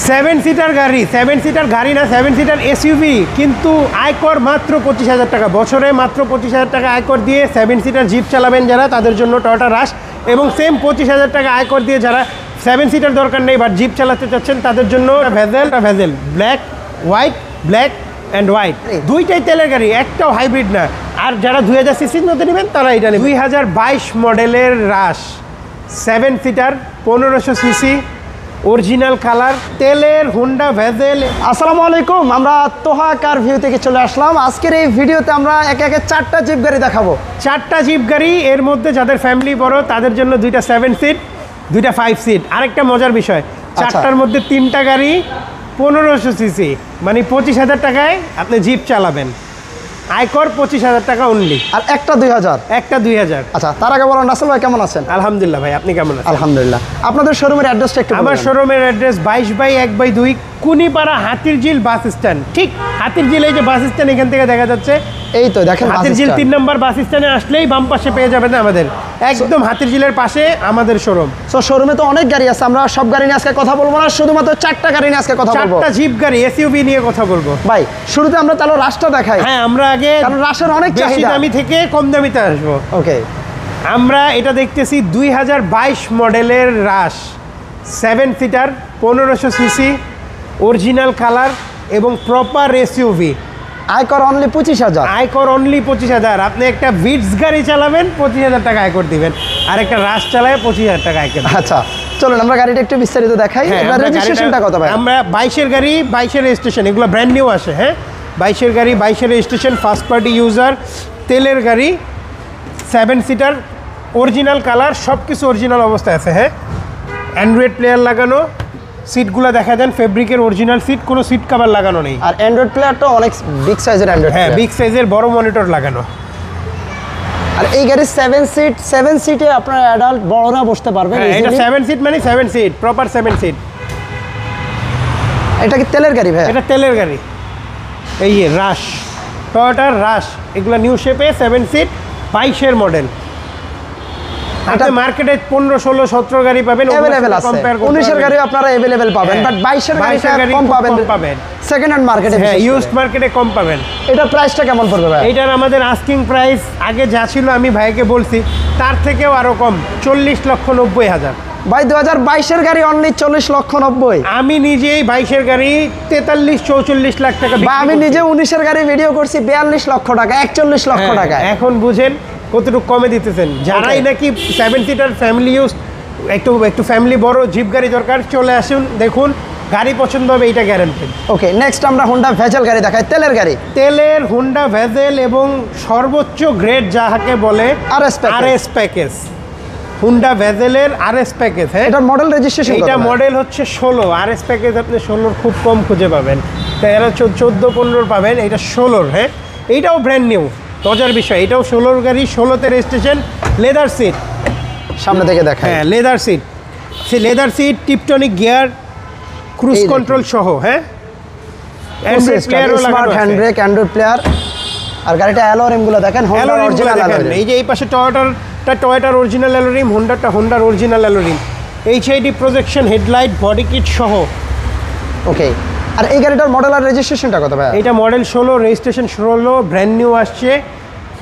7 seater গাড়ি, 7 seater গাড়ি না, 7 সিটার এসইউভি, কিন্তু আয়কর মাত্র 25,000 টাকা, বছরে মাত্র 25,000 টাকা আয়কর দিয়ে 7 সিটার জিপ চালাবেন যারা, তাদের জন্য টয়োটা রাশ। এবং সেম 25,000 টাকা আয়কর দিয়ে যারা 7 সিটার দরকার নেই বাট জিপ চালাতে চাচ্ছেন তাদের জন্য bezel black white, black and white, দুইটাই তেলের গাড়ি, একটাও হাইব্রিড না। আর যারা 2000 সিসির মধ্যে নেবেন তারা এটা নেবেন। 2022 মডেলের রাশ 7 সিটার 1500 সিসি, অরিজিনাল কালার, তেলের হুন্ডা ভেজেল। আসসালামু আলাইকুম, আমরা তোহা কার ভিউ থেকে চলে আসলাম। আজকের এই ভিডিওতে আমরা একে একে 4টা জিপ গাড়ি দেখাবো। 4টা জিপ গাড়ি, এর মধ্যে যাদের ফ্যামিলি বড় তাদের জন্য 2টা 7 সিট, 2টা 5 সিট। আরেকটা মজার বিষয়, 4টার মধ্যে 3টা গাড়ি 1500 সিসি, মানে 25,000 টাকায় আপনি জিপ চালাবেন। আয়কর 25,000 টাকা অনলি, আর একটা 2000। একটা 2000। আচ্ছা, তার আগে বলুন রাসেল ভাই কেমন আছেন? আলহামদুলিল্লাহ ভাই, আপনি কেমন আছেন? আলহামদুলিল্লাহ। আপনাদের শোরুমের অ্যাড্রেসটা একটু আমার শোরুমের address 22/1/2 Kunipara Hatirjheel bus stand. ঠিক হাতিরঝিল, এই যে বাস স্ট্যান্ড এখান থেকে দেখা যাচ্ছে, এই তো দেখেন হাতিরঝিল 3 নম্বর বাস স্ট্যান্ডে আসলেই বাম পাশে পেয়ে যাবেন আমাদের, একদম হাতিরঝিলের পাশে আমাদের শোরুম। সো শোরুমে তো অনেক গাড়ি আছে, আমরা সব গাড়ি নিয়ে আজকে কথা বলবো না, শুধুমাত্র 4টা গাড়ি নিয়ে আজকে কথা বলবো। 4টা জিপ গাড়ি এসইউভি নিয়ে কথা বলবো ভাই। শুরুতে আমরা তাহলে রাশটা দেখাই। হ্যাঁ, আমরা আগে, কারণ রাশের অনেক বেশি চাহিদা, দামি থেকে কম দামিতে আসবো। ওকে, আমরা এটা দেখতেছি 2022 মডেলের রাশ 7 সিটার 1500 সিসি, অরিজিনাল কালার এবং প্রপার এসইউভি। আয়কর অনলি 25,000। আয়কর অনলি 25,000। আপনি একটা ভিটস গাড়ি চালাবেন 25,000 টাকা আয়কর দিবেন, আর একটা রাশ চালায় 25,000 টাকা আয়কর। আচ্ছা চলুন আমরা গাড়িটা একটু বিস্তারিত দেখাই। এবার রেজিস্ট্রেশনটা কত ভাই? আমরা 22-এর গাড়ি, 22-এর রেজিস্ট্রেশন, এগুলো ব্র্যান্ড নিউ আসে। হ্যাঁ, 22-এর গাড়ি, 22-এর রেজিস্ট্রেশন, ফার্স্ট পার্টি ইউজার, তেলের গাড়ি, 7 সিটার, অরিজিনাল কালার, সব কিছু অরিজিনাল অবস্থায় আছে। হ্যাঁ, অ্যান্ড্রয়েড প্লেয়ার লাগানো, সিটগুলো দেখা যান ফেব্রিকের অরিজিনাল সিট, কোনো সিট কভার লাগানো নেই। আর অ্যান্ড্রয়েড প্লেয়ারটা অনেক বিগ সাইজের অ্যান্ড্রয়েড। হ্যাঁ, বিগ সাইজের বড় মনিটর লাগানো। আর এই গাড়ির 7 সিটে আপনারা অ্যাডাল্ট বড়রা বসতে পারবেন। এটা 7 সিট মানে 7 সিট, প্রপার 7 সিট। এটা কি তেলের গাড়ি ভাই? এটা তেলের গাড়ি। এই রাশ, টয়োটার রাশ, এগুলো নিউ শেপে 7 সিট, 22-এর মডেল। আপনি মার্কেটে 15, 16, 17 গাড়ি পাবেন, अवेलेबल আছে। 19-এর গাড়ি আপনারা अवेलेबल পাবেন, বাট 22-এর গাড়ি কম পাবেন। সেকেন্ড হ্যান্ড মার্কেটে, হ্যাঁ, ইউজড মার্কেটে কম পাবেন। এটা প্রাইসটা কেমন পড়বে ভাই? এটার আমাদের আস্কিং প্রাইস আগে যা ছিল আমি ভাইকে বলছি তার থেকেও আরো কম, 40,90,000। ভাই 2022-এর গাড়ি অনলি 40,90,000। আমি নিজেই 22-এর গাড়ি 43-44 লাখ টাকা, বা আমি নিজে 19-এর গাড়ি ভিডিও করছি 42 লক্ষ টাকা, 41 লক্ষ টাকা। এখন বুঝেন কতটুকু কমে দিতেছেন। যারাই নাকি 7 সিটার ফ্যামিলি ইউজ, একটু ফ্যামিলি বড় জিপ গাড়ি দরকার, চলে আসুন, দেখুন, গাড়ি পছন্দ হবে, এটা গ্যারান্টেড। ওকে, নেক্সট আমরা হুন্ডা ভেজেল গাড়ি দেখাই, তেলের গাড়ি। তেলের হুন্ডা ভেজেল এবং সর্বোচ্চ গ্রেড যাহাকে বলে আরএস প্যাকেজ, হুন্ডা ভেজেলের আরএস প্যাকেজ। হ্যাঁ, এটা মডেল রেজিস্ট্রেশন, এটা মডেল হচ্ছে 16। আরএস প্যাকেজ আপনি 16 খুব কম খুঁজে পাবেন, তাই এরা 14-15 পাবেন, এটা 16। হ্যাঁ, এইটাও ব্র্যান্ড নিউ, মজার বিষয়, এটাও 16 গাড়ি, 16তে রেজিস্ট্রেশন, লেদার সিট, সামনে থেকে দেখায়। হ্যাঁ, লেদার সিট, সে leather seat, tiptronic gear, cruise control সহ। হ্যাঁ, অ্যান্ড্রয়েড প্লেয়ারও লাগানো আছে, হ্যান্ড ব্রেক, অ্যান্ড্রয়েড প্লেয়ার। আর গাড়িটা অ্যালোরিমগুলো দেখেন, হোন্ডা অরিজিনাল অ্যালোরিম। এই যে এই পাশে টয়োটার অরিজিনাল অ্যালোরিম, হোন্ডার original alloy rim, HID projection, headlight, body kit সহ। ওকে, আর এই গাড়িটার মডেল আর রেজিস্ট্রেশনটা কত ভাই? এটা মডেল 16, রেজিস্ট্রেশন 16, ব্র্যান্ড নিউ আসছে,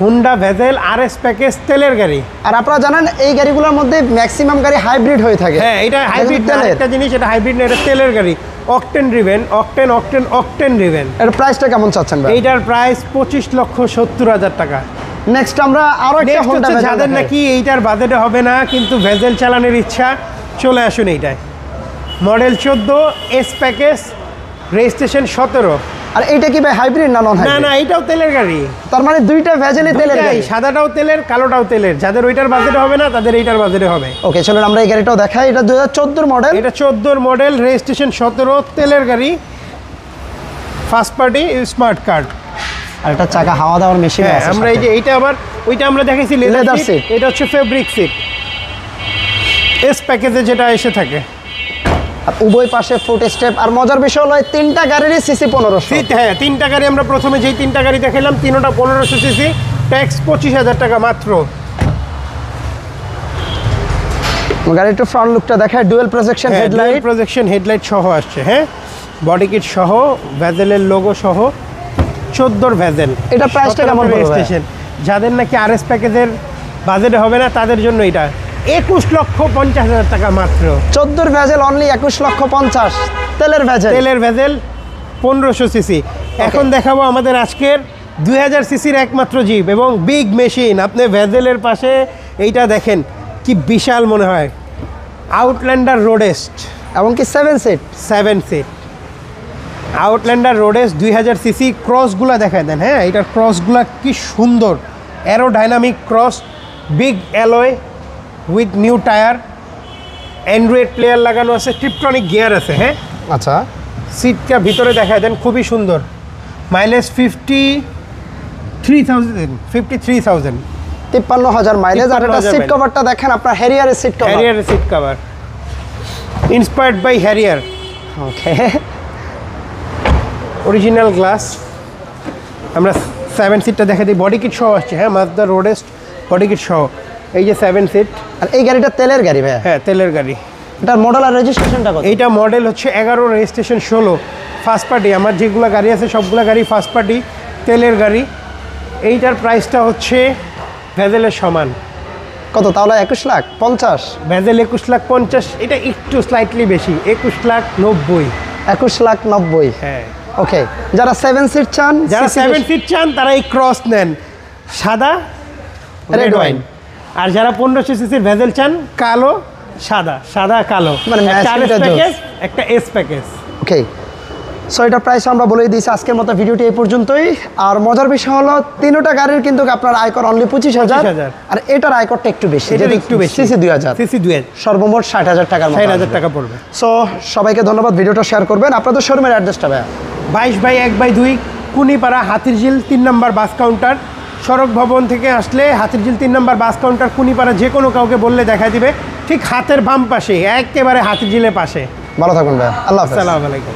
হুন্ডা ভেজেল আরএস প্যাকেজ, তেলের গাড়ি। আর আপনারা জানেন এই গাড়িগুলোর মধ্যে ম্যাক্সিমাম গাড়ি হাইব্রিড হয়ে থাকে। হ্যাঁ, এটা হাইব্রিড না, একটা জিনিস, এটা হাইব্রিড না, এটা তেলের গাড়ি, অকটেন ড্রিভেন, অকটেন ড্রিভেন। এর প্রাইসটা কেমন চাচ্ছেন ভাই? এইটার প্রাইস 25,70,000 টাকা। নেক্সট আমরা আরো একটা হুন্ডা ভেজেল, যাদের নাকি এইটার বাজেটে হবে না কিন্তু ভেজেল চালানোর ইচ্ছা, চলে আসুন এইটায়। Model 14, S package, registration 17। আর এইটা কি ভাই হাইব্রিড না নন হাইব্রিড? না, এইটাও তেলের গাড়ি। তার মানে দুইটা ভেজেলই তেলের গাড়ি, সাদাটাও তেলের, কালোটাও তেলের। যাদের ওইটার বাজেটে হবে না তাদের এইটার বাজেটে হবে। ওকে, চলুন আমরা এই গাড়িটাও দেখাই। এটা 2014 মডেল। এটা 14 মডেল, রেজিস্ট্রেশন 17, তেলের গাড়ি, ফার্স্ট পার্টি স্মার্ট কার্ড। আর এটা চাকা হাওয়া দেওয়ার মেশিন আছে। আমরা এই যে এইটা আবার ওইটা আমরা দেখাইছি লেদার সিট, এটা হচ্ছে ফেব্রিক সিট, এস প্যাকেজে যেটা এসে থাকে। আর উভয় পাশে ফুট স্টেপ। আর মজার বিষয় হলো 3টা গাড়িরই সিসি 1500 সিট। হ্যাঁ, 3টা গাড়ি আমরা প্রথমে যেই 3টা গাড়ি দেখাইলাম, 3টা 1500 সিসি, ট্যাক্স 25,000 টাকা মাত্র। গাড়ি একটু ফ্রন্ট লুকটা দেখায়, dual projection headlight, projection headlight সহ আসছে, হ্যাঁ, বডি কিট সহ, ভ্যাজেলের লোগো সহ, 14 ভ্যাজেল। এটা প্রাইসটা কেমন পড়বে? রেজিস্ট্রেশন যাদের নাকি আরএস প্যাকেজের বাজেটে হবে না তাদের জন্য এটা 21,50,000 টাকা মাত্র। 14 ভ্যাজেল অনলি 21,50,000, তেলের ভ্যাজেল, তেলের ভ্যাজেল 1500 সিসি। এখন দেখাবো আমাদের আজকের 2000 সিসির একমাত্র জিপ এবং বিগ মেশিন। আপনি ভ্যাজেলের পাশে এইটা দেখেন কি বিশাল মনে হয়, আউটল্যান্ডার রোডেস্ট এবং কি 7 সিট, 7 সিট আউটল্যান্ডার রোডেস্ট 2000 সিসি। ক্রসগুলা দেখায় দেন, হ্যাঁ, এটার ক্রসগুলা কি সুন্দর, aerodynamic cross, big alloy with new tyre, Android player লাগানো আছে, টিপটনিক গিয়ার আছে, হ্যাঁ। আচ্ছা, সিটটা ভিতরে দেখায় দেন, খুবই সুন্দর। Mileage 53,000 53,000 mileage. আর এটা সিট কভারটা দেখেন আপনার হ্যারিয়ারের সিট কভার, হ্যারিয়ারের seat cover, inspired by Harrier. Okay, original glass. আমরা 7 সিটটা দেখা দিই, বডি কিট সহ আসছে, হ্যাঁ, মাজদা রোডেস্ট বডি কিট সহ। এই যে 7 সিট। আর এই গাড়িটা তেলের গাড়ি ভাই? হ্যাঁ, তেলের গাড়ি। এটার মডেল আর রেজিস্ট্রেশনটা কত? এইটা মডেল হচ্ছে 11, রেজিস্ট্রেশন 16। ফার্স্ট পার্টি, আমার যেগুলো গাড়ি আছে সবগুলো গাড়ি ফার্স্ট পার্টি, তেলের গাড়ি। এইটার প্রাইসটা হচ্ছে ভ্যাজেলের সমান। কত তাহলে? 21,50,000। ভ্যাজেল 21,50,000, এটা একটু স্লাইটলি বেশি, 21,90,000। 21,90,000। হ্যাঁ, ওকে, যারা 7 সিট চান, যারা 7 সিট চান তারা এই ক্রস নেন, সাদা রেড ওয়াইন। আর যারা 1500 সিসির ভ্যাজেল চান, কালো সাদা, সাদা কালো, মানে একটা matching RS টা প্যাকেজ, একটা এস প্যাকেজ। ওকে, সো এটার প্রাইস আমরা বলে দিয়েছি আজকের মতো ভিডিওটি এই পর্যন্তই। আর মজার বিষয় হলো তিনটা গাড়ির কিন্তু আপনার আয়কর অনলি 25,000, আর এটার আয়করটা একটু বেশি, এটার একটু বেশি, সিসি 2000, সিসি 2000, সর্বমোট 60,000 টাকার মতো 60,000 টাকা পড়বে। সো সবাইকে ধন্যবাদ, ভিডিওটা শেয়ার করবেন। আপনাদের শোরুমের অ্যাড্রেসটা ভাইয়া? 22/1/2 কুনিপাড়া, হাতিরঝিল 3 নম্বর বাস কাউন্টার। সড়ক ভবন থেকে আসলে হাতিরঝিল 3 নম্বর বাস কাউন্টার, কুনিপাড়া, যে কোনো কাউকে বললে দেখা দিবে, ঠিক হাতের বাম পাশে, একেবারে হাতিরঝিলের পাশে। ভালো থাকবেন ভাইয়া, আল্লাহ হাফেজ। আসসালামু আলাইকুম।